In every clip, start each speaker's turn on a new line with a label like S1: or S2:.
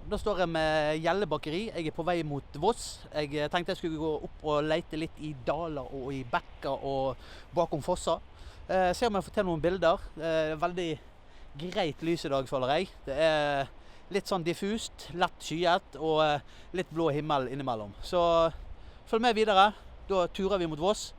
S1: Da står jeg med Gjelle bakeri. Jeg på vei mot Voss. Jeg tenkte jeg skulle gå opp og lete litt i daler og i bekker og bakom fosser. Se om jeg får til noen bilder. Veldig greit lys i dag, føler jeg. Det litt sånn diffust, lett skyet og litt blå himmel innimellom. Så følg med videre. Da turer vi mot Voss.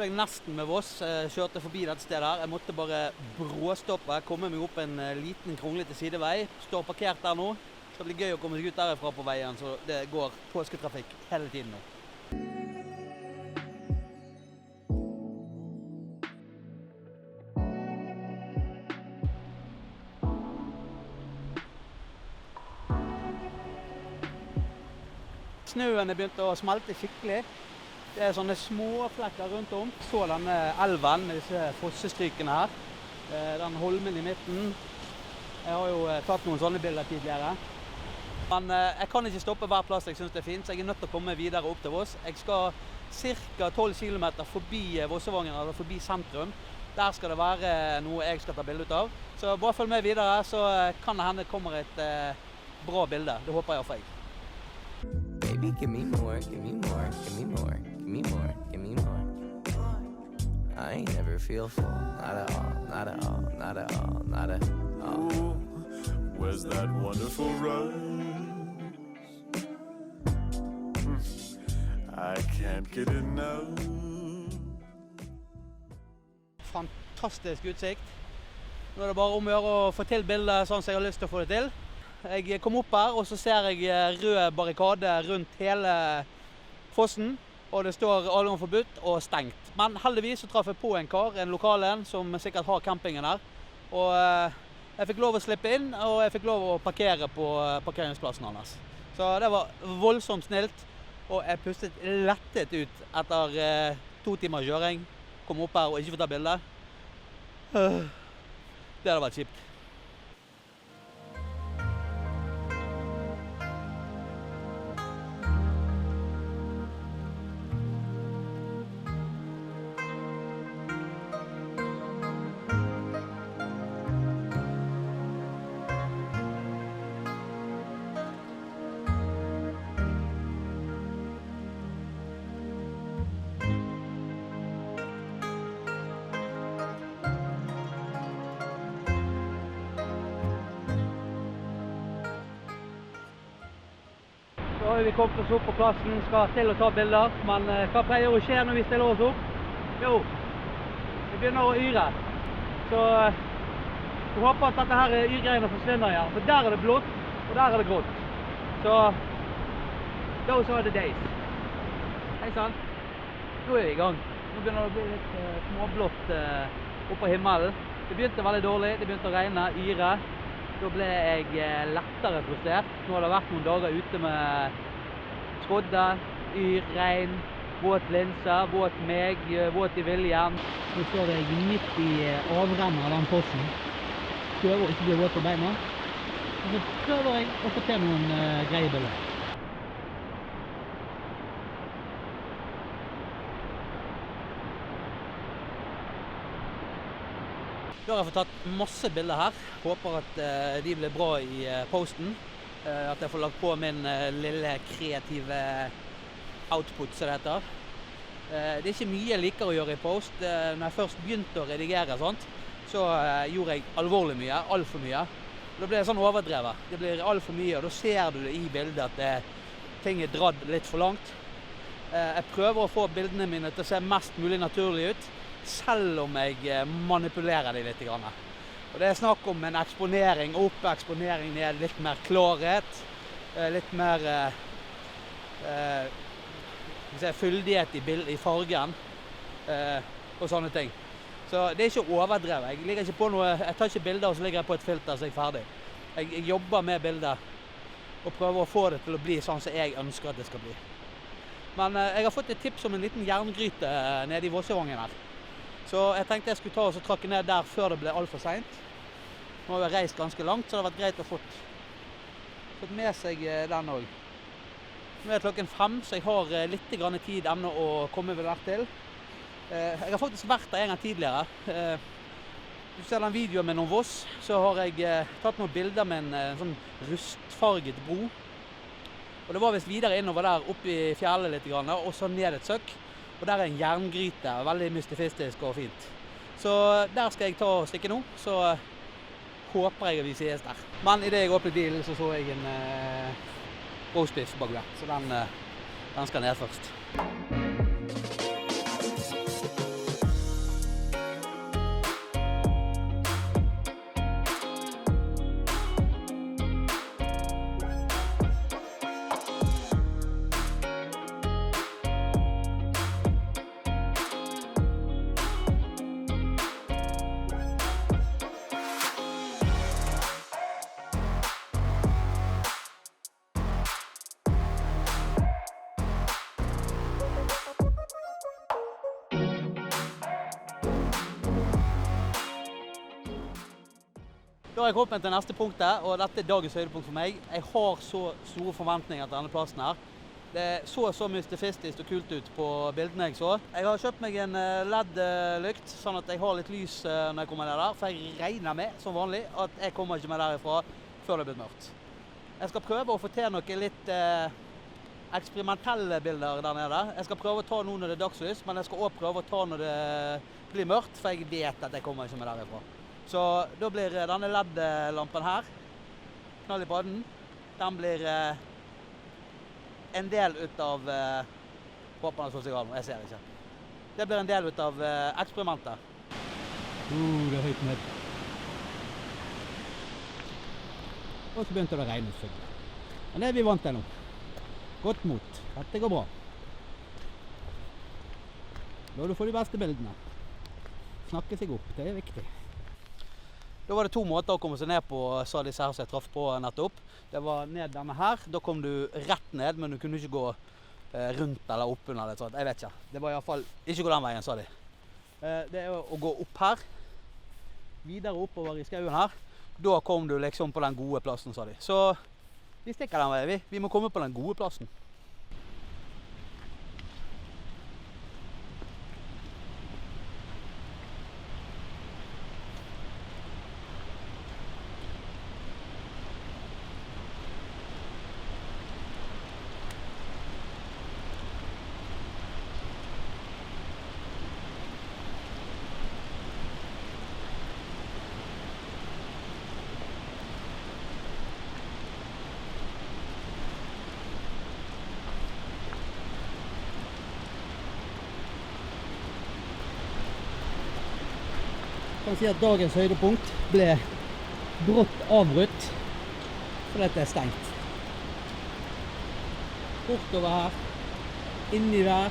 S1: Jeg nesten med Voss, kjørte forbi dette stedet her. Jeg måtte bare bråstoppe, komme meg opp en liten kronglete sidevei. Står parkert der nå. Det skal bli gøy å komme seg ut derifra på veien, så det går påsketrafikk hele tiden nå. Snøen begynt å smelte skikkelig. Det sånne små flekker rundt om. Så denne elven, disse fossestrykene her. Den holmen i midten. Jeg har jo tatt noen sånne bilder tidligere. Men jeg kan ikke stoppe hver plass jeg synes det er fint, så jeg nødt til å komme videre opp til Voss. Jeg skal ca. 12 km forbi Vossevågen, eller forbi sentrum. Der skal det være noe jeg skal ta bilde ut av. Så bare følg med videre, så kan det hende kommer et bra bilde. Det håper jeg for jeg.
S2: Baby, give me more, give me more, give me more, give me more, give me more. I ain't never feel full, not at all, not at all, not at all, not at all.
S3: Ooh, where's that wonderful rose? I can't get enough.
S1: Fantastisk utsikt. Nå det bare om å gjøre å få til bildet sånn som jeg har lyst til å få det til. Jeg kom opp her, og så ser jeg rød barrikade rundt hele fossen, og det står adgang forbudt og stengt. Men heldigvis så traff jeg på en kar, en lokal en, som sikkert har campingen her. Og jeg fikk lov å slippe inn, og jeg fikk lov å parkere på parkeringsplassen hans. Så det var voldsomt snilt, og jeg pustet lettet ut etter 2 timer kjøring. Kom opp her og ikke få ta bilde. Det hadde vært kjipt. Så har vi kommet oss opp på plassen, skal til å ta bilder, men hva pleier å skje når vi stiller oss opp? Jo, vi begynner å yre. Så vi håper at dette her yrgreiene forsvinner igjen, for der det blått, og der det grått. Så, those are the days. Hei sann, nå vi i gang. Nå begynner det å bli litt småblått oppe på himmelen. Det begynte veldig dårlig, det begynte å regne, yre. Da ble jeg lettere frustrert. Nå har det vært noen dager ute med skodde, yr, regn, våt linse, våt meg, våt i viljen. Nå står jeg midt i avrennet av den fossen. Prøver å ikke bli våt på beina. Og så prøver jeg å få til noen greie bilder. Da har jeg fått tatt masse bilder her. Håper at de blir bra i posten. At jeg får lagt på min lille kreative output, som det heter. Det ikke mye jeg liker å gjøre i post. Når jeg først begynte å redigere sånt, så gjorde jeg alvorlig mye, alt for mye. Da blir det sånn overdrevet. Det blir alt for mye, og da ser du det i bildet at ting dratt litt for langt. Jeg prøver å få bildene mine til å se mest mulig naturlig ut, selv om jeg manipulerer dem litt. Og det snakk om en eksponering opp, eksponering ned, litt mer klarhet, litt mer fyldighet i fargen og sånne ting. Så det ikke overdrevet. Jeg ligger ikke på noe, jeg tar ikke bilder og så ligger jeg på et filter så jeg er ferdig. Jeg jobber med bilder og prøver å få det til å bli sånn som jeg ønsker at det skal bli. Men jeg har fått et tips om en liten jerngryte nede i Vossevågen her. Så jeg tenkte jeg skulle ta og trakke ned der før det ble alt for sent. Nå har jeg reist ganske langt, så det har vært greit å fått med seg den også. Nå det klokken 5, så jeg har litt grann tid ennå å komme vel der til. Jeg har faktisk vært der en gang tidligere. Hvis du ser den videoen med noen Voss, så har jeg tatt noen bilder med en sånn rustfarget bro. Og det var vist videre innover der, oppe i fjellet litt grann, og så ned et søkk. Og der en jerngryte, veldig mystifistisk og fint. Så der skal jeg ta og stikke nå, så håper jeg vi ses der. Men i det jeg åpnet bilen, så jeg en roastbiff baguette, så den skal ned først. Da har jeg kommet til neste punktet, og dette dagens høydepunkt for meg. Jeg har så store forventninger til denne plassen her. Det så mystifistisk og kult ut på bildene jeg så. Jeg har kjøpt meg en LED-lykt, sånn at jeg har litt lys når jeg kommer ned der. For jeg regner med, som vanlig, at jeg kommer ikke med derifra før det blir mørkt. Jeg skal prøve å få til noen litt eksperimentelle bilder der nede. Jeg skal prøve å ta noe når det er dagslys, men jeg skal også prøve å ta når det blir mørkt, for jeg vet at jeg kommer ikke med derifra. Så da blir denne LED-lampen her, knall i padden, den blir en del ut av, håper han så seg av nå, jeg ser ikke. Det blir en del ut av eksperimentet. Det er høyt ned. Og så begynte det å regne selvfølgelig. Men det er vi vant til nå. Godt mot. Dette går bra. Da du får de beste bildene. Snakke seg opp, det er viktig. Da var det 2 måter å komme seg ned på, sa disse her som jeg traff på nettopp. Det var ned denne her, da kom du rett ned, men du kunne ikke gå rundt eller opp under det, sånt. Jeg vet ikke. Det var i hvert fall ikke gå den veien, sa de. Det er å gå opp her, videre oppover i skauen her. Da kom du liksom på den gode plassen, sa de. Så vi stikker den veien, vi må komme på den gode plassen. Jeg kan si at dagens høydepunkt ble brått avbrutt, for dette er stengt. Bortover her, inni der,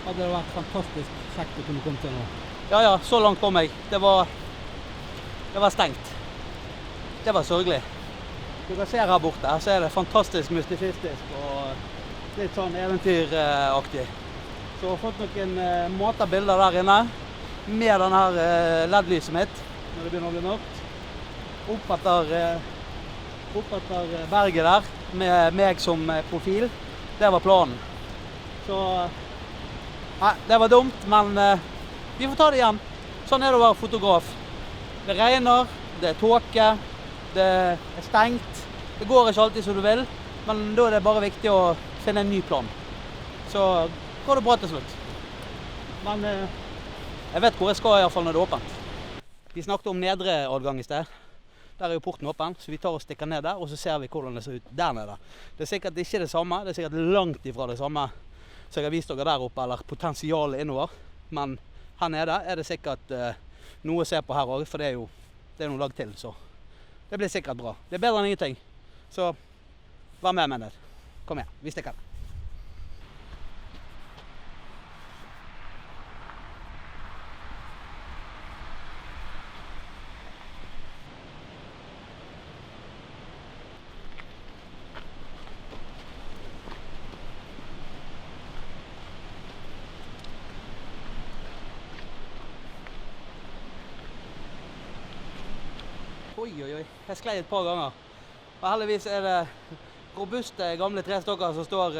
S1: hadde det vært fantastisk kjekt å kunne komme til nå. Ja, så langt kom jeg. Det var stengt. Det var sørgelig. Du kan se her borte, her så er det fantastisk mystifistisk og litt sånn eventyraktig. Så jeg har fått noen måter bilder der inne. Med denne LED-lyset mitt, når det begynner å bli mørkt. Opp etter berget der, med meg som profil. Det var planen. Så, nei, det var dumt, men vi får ta det igjen. Sånn er det å være fotograf. Det regner, det er tåke, det er stengt. Det går ikke alltid som du vil, men da er det bare viktig å finne en ny plan. Så går det bra til slutt. Men jeg vet hvor jeg skal i hvert fall når det er åpent. Vi snakket om nedre adgang i sted. Der er jo porten åpen, så vi tar og stikker ned der, og så ser vi hvordan det ser ut der nede. Det er sikkert ikke det samme, det er sikkert langt ifra det samme som jeg har vist dere der oppe, eller potensialet innover. Men her nede er det sikkert noe å se på her også, for det er noe lag til, så det blir sikkert bra. Det er bedre enn ingenting. Så vær med det. Kom igjen, vi stikker. Oi, jeg sklei et par ganger. Og heldigvis er det robuste gamle trestokker som står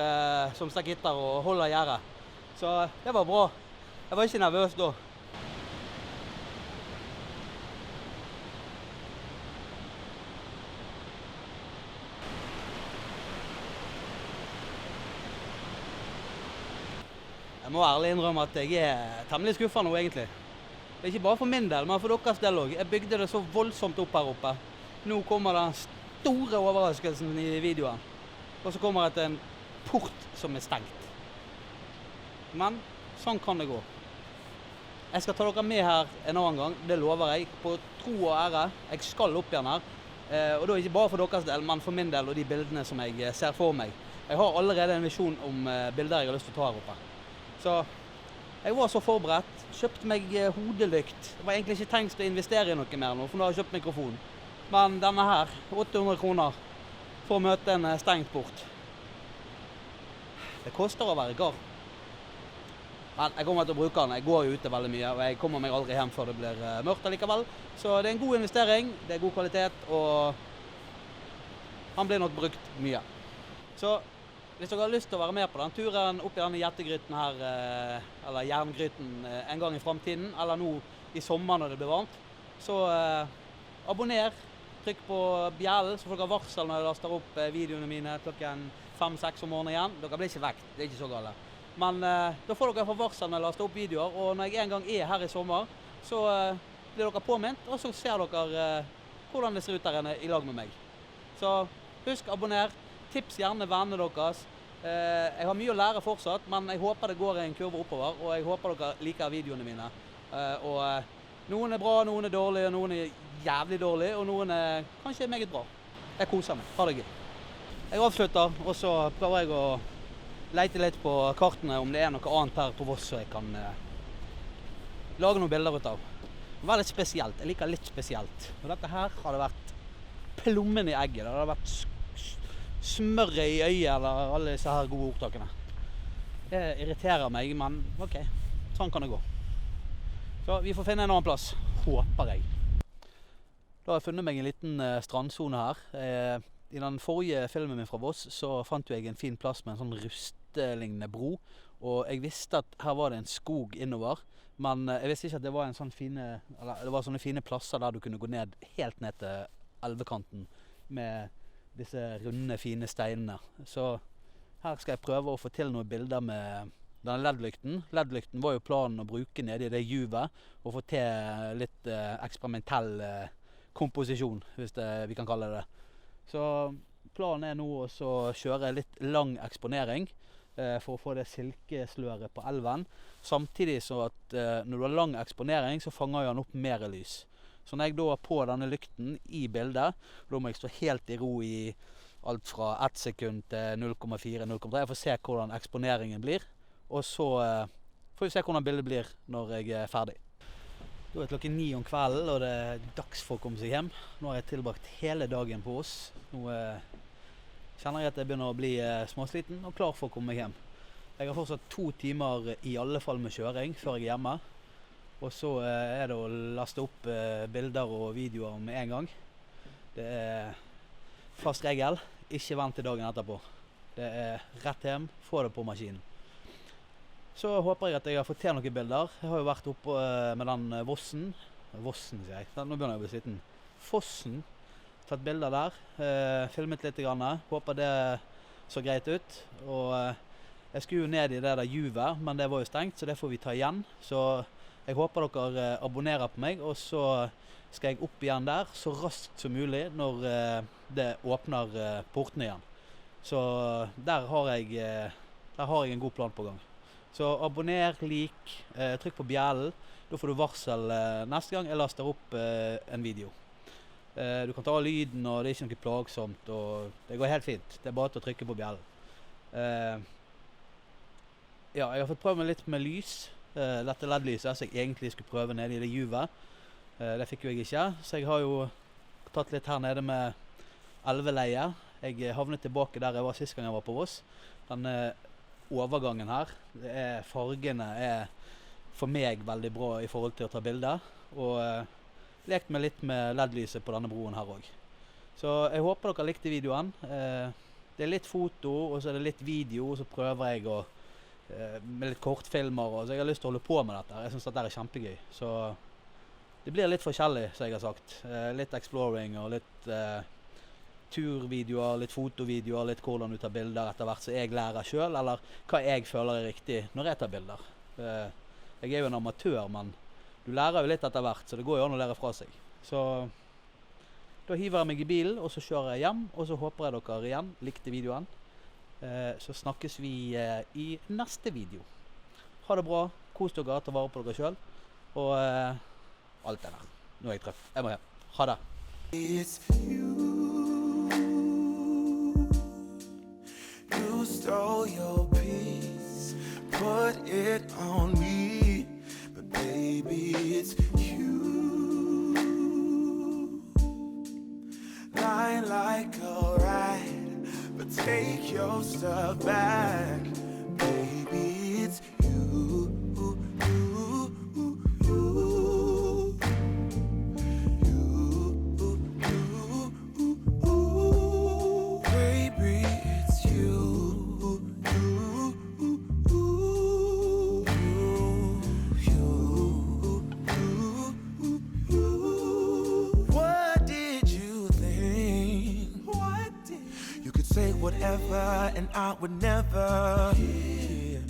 S1: som stakitter og holder gjerdet. Så det var bra. Jeg var ikke nervøs da. Jeg må ærlig innrømme at jeg er temmelig skuffet nå egentlig. Det er ikke bare for min del, men for deres del også. Jeg bygde det så voldsomt opp her oppe. Nå kommer den store overraskelsen i videoen. Og så kommer det til en port som er stengt. Men sånn kan det gå. Jeg skal ta dere med her en annen gang, det lover jeg. På tro og ære. Jeg skal opp igjen her. Og da ikke bare for deres del, men for min del og de bildene som jeg ser for meg. Jeg har allerede en visjon om bilder jeg har lyst til å ta her oppe. Så jeg var så forberedt, kjøpte meg hodelykt. Det var egentlig ikke tenkt å investere i noe mer nå, for nå har jeg kjøpt mikrofon. Men denne her, 800 kroner for å møte en stengt port. Det koster å være gard. Men jeg kommer til å bruke den. Jeg går jo ute veldig mye, og jeg kommer meg aldri hjem før det blir mørkt allikevel. Så det er en god investering, det er god kvalitet, og han blir nok brukt mye. Så hvis dere har lyst til å være med på den turen opp i denne jettegryten her, eller jerngryten en gang i fremtiden, eller nå i sommer når det blir varmt, så abonner, trykk på bjellen, så får dere varsel når jeg laster opp videoene mine klokken 5-6 om morgenen igjen. Dere blir ikke vekt, det er ikke så gale. Men da får dere varsel når jeg laster opp videoer, og når jeg en gang er her i sommer, så blir dere påminnet, og så ser dere hvordan det ser ut der inne i lag med meg. Så husk, abonner. Tips gjerne vennene deres. Jeg har mye å lære fortsatt, men jeg håper det går en kurve oppover, og jeg håper dere liker videoene mine. Noen er bra, noen er dårlige, noen er jævlig dårlige, og noen er kanskje meget bra. Jeg koser meg. Ha det gøy. Jeg avslutter, og så prøver jeg å lete litt på kartene om det er noe annet her på Voss så jeg kan lage noen bilder ut av. Det var litt spesielt. Jeg liker litt spesielt. Og dette her hadde vært plommen i egget. Det hadde vært smørre i øyet, eller alle disse her gode ordtakene. Det irriterer meg, men ok, sånn kan det gå. Så vi får finne en annen plass, håper jeg. Da har jeg funnet meg en liten strandzone her. I den forrige filmen min fra Voss, så fant jeg en fin plass med en sånn rustelignende bro, og jeg visste at her var det en skog innover, men jeg visste ikke at det var det var sånne fine plasser der du kunne gå helt ned til elvekanten med disse runde, fine steinene. Så her skal jeg prøve å få til noen bilder med denne LED-lykten. LED-lykten var jo planen å bruke nede i det juvet, og få til litt eksperimentell komposisjon, hvis vi kan kalle det. Så planen er nå å kjøre litt lang eksponering for å få det silkesløret på elven. Samtidig så at når du har lang eksponering, så fanger jo den opp mer lys. Så når jeg da er på denne lykten i bildet, da må jeg stå helt i ro i alt fra 1 sekund til 0,4-0,3. Jeg får se hvordan eksponeringen blir, og så får vi se hvordan bildet blir når jeg er ferdig. Da er det klokken 9 om kvelden, og det er dags for å komme seg hjem. Nå har jeg tilbrakt hele dagen på Voss. Nå kjenner jeg at jeg begynner å bli småsliten og klar for å komme meg hjem. Jeg har fortsatt 2 timer i alle fall med kjøring før jeg er hjemme. Og så er det å laste opp bilder og videoer med en gang. Det er fast regel. Ikke vent til dagen etterpå. Det er rett hjem, få det på maskinen. Så håper jeg at jeg har fått til noen bilder. Jeg har jo vært oppe med den Vossen, sier jeg. Nå begynner jeg å bli sliten. Fossen. Tatt bilder der. Filmet litt grann. Håper det så greit ut. Og jeg skulle jo ned i det der juvet, men det var jo stengt, så det får vi ta igjen. Så jeg håper dere abonnerer på meg, og så skal jeg opp igjen der så raskt som mulig når det åpner portene igjen. Så der har jeg en god plan på gang. Så abonner, lik, trykk på bjellen. Da får du varsel neste gang jeg laster opp en video. Du kan ta lyden, og det er ikke noe plagsomt, og det går helt fint. Det er bare til å trykke på bjellen. Ja, jeg har fått prøve meg litt med lys. Dette LED-lyset som jeg egentlig skulle prøve nede i det juvet. Det fikk jo jeg ikke, så jeg har jo tatt litt her nede med elveleie. Jeg havnet tilbake der jeg var sist gang jeg var på Voss. Denne overgangen her, fargene er for meg veldig bra i forhold til å ta bilder, og lekt meg litt med LED-lyset på denne broen her også. Så jeg håper dere likte videoen. Det er litt foto, og så er det litt video, og så prøver jeg å med litt kortfilmer, og så jeg har lyst til å holde på med dette. Jeg synes dette er kjempegøy. Så det blir litt forskjellig, som jeg har sagt. Litt exploring og litt turvideoer, litt fotovideoer, litt hvordan du tar bilder etter hvert så jeg lærer selv, eller hva jeg føler er riktig når jeg tar bilder. Jeg er jo en amatør, men du lærer jo litt etter hvert, så det går jo an å lære fra seg. Så da hiver jeg meg i bilen, og så kjører jeg hjem, og så håper jeg dere igjen likte videoen. Så snakkes vi i neste video. Ha det bra, kos dere, ta vare på dere selv, og alt det der. Nå er jeg trøtt. Jeg må hjem. Ha det.
S2: It's you. You stole your peace, put it on me, but baby it's you. Lying like a rat, but take your stuff back, baby it's you. Whatever, and I would never. Yeah.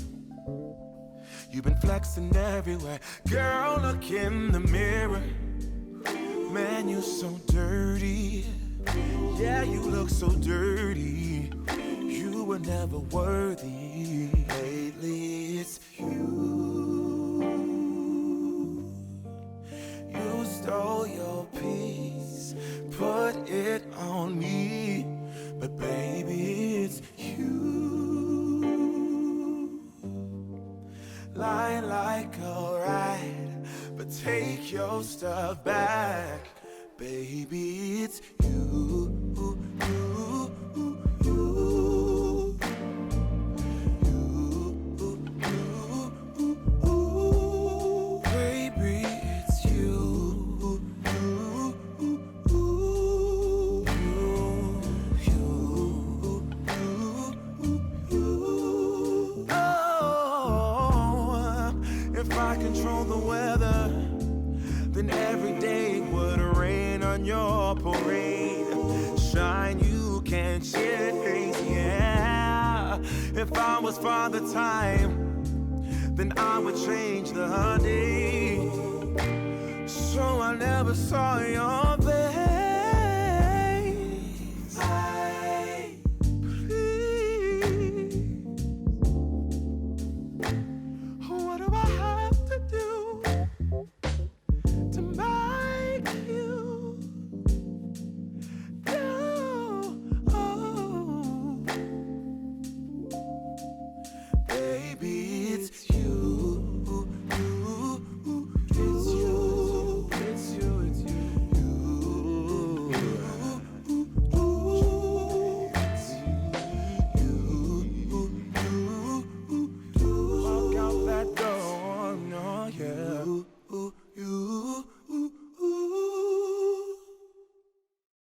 S2: You've been flexing everywhere, girl. Look in the mirror, man. You're so dirty. Yeah, you look so dirty. You were never worthy. Lately, it's you. You stole your peace, put it on me. But baby, it's you. Lying like a rat, but take your stuff back. Baby, it's you. Control the weather, then every day would rain on your parade. Shine you can't chase, yeah. If I was Father Time, then I would change the day, so I never saw your face. Ooh.